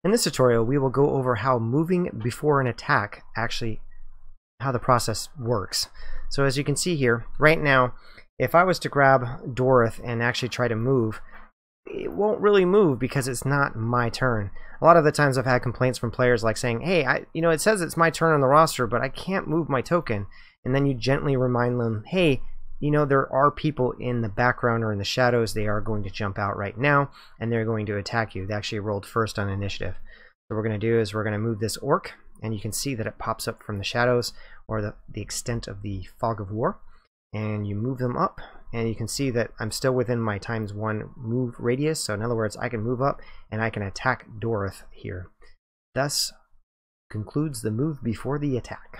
In this tutorial, we will go over how moving before an attack how the process works. So as you can see here, right now, if I was to grab Dorith and actually try to move, it won't really move because it's not my turn. A lot of the times I've had complaints from players like saying, hey, it says it's my turn on the roster, but I can't move my token. And then you gently remind them, hey, there are people in the background or in the shadows. They are going to jump out right now, and they're going to attack you. They actually rolled first on initiative. So what we're going to do is we're going to move this orc, and you can see that it pops up from the shadows, or the extent of the fog of war. And you move them up, and you can see that I'm still within my ×1 move radius. So in other words, I can move up, and I can attack Dorith here. Thus concludes the move before the attack.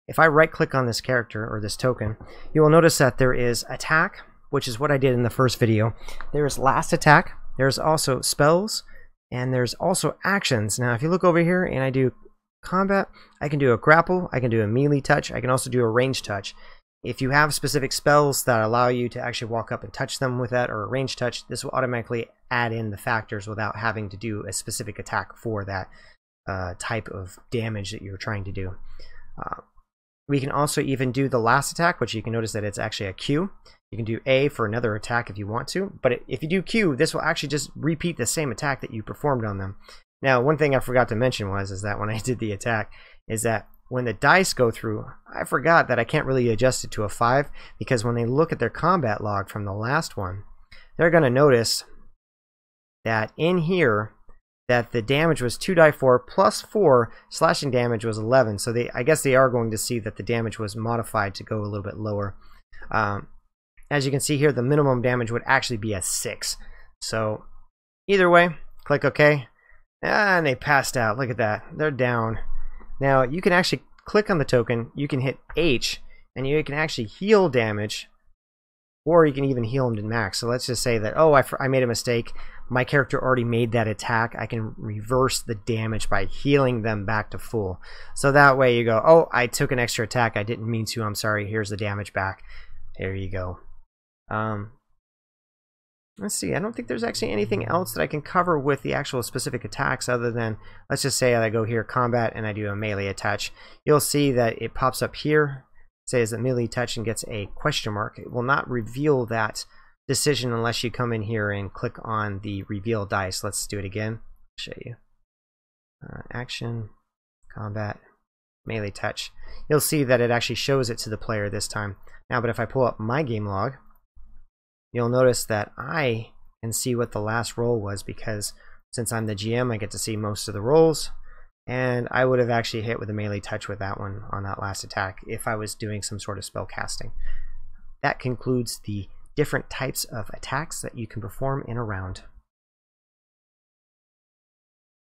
If I right click on this character or this token, you will notice that there is attack, which is what I did in the first video. There's last attack, there's also spells, and there's also actions. Now if you look over here and I do combat, I can do a grapple, I can do a melee touch, I can also do a range touch. If you have specific spells that allow you to actually walk up and touch them with that, or a range touch, this will automatically add in the factors without having to do a specific attack for that type of damage that you're trying to do. We can also even do the last attack, which you can notice that it's actually a Q. You can do A for another attack if you want to, but if you do Q, this will actually just repeat the same attack that you performed on them. Now, one thing I forgot to mention is that when I did the attack, is that when the dice go through, I forgot that I can't really adjust it to a 5, because when they look at their combat log from the last one, they're going to notice that in here, that the damage was 2d4 plus 4, slashing damage was 11. So I guess they are going to see that the damage was modified to go a little bit lower. As you can see here, the minimum damage would actually be a 6. So either way, click OK. And they passed out. Look at that. They're down. Now you can actually click on the token. You can hit H, and you can actually heal damage, or you can even heal them to max. So let's just say that, oh, I made a mistake. My character already made that attack. I can reverse the damage by healing them back to full. So that way you go, oh, I took an extra attack. I didn't mean to. I'm sorry. Here's the damage back. There you go. Let's see. I don't think there's actually anything else that I can cover with the actual specific attacks other than, let's just say I go here, combat, and I do a melee attach. You'll see that it pops up here. Says that melee touch and gets a question mark. It will not reveal that decision unless you come in here and click on the reveal dice. Let's do it again. Show you. Action, combat, melee touch. You'll see that it actually shows it to the player this time. Now, but if I pull up my game log, you'll notice that I can see what the last roll was, because since I'm the GM, I get to see most of the rolls. And I would have actually hit with a melee touch with that one on that last attack if I was doing some sort of spell casting. That concludes the different types of attacks that you can perform in a round.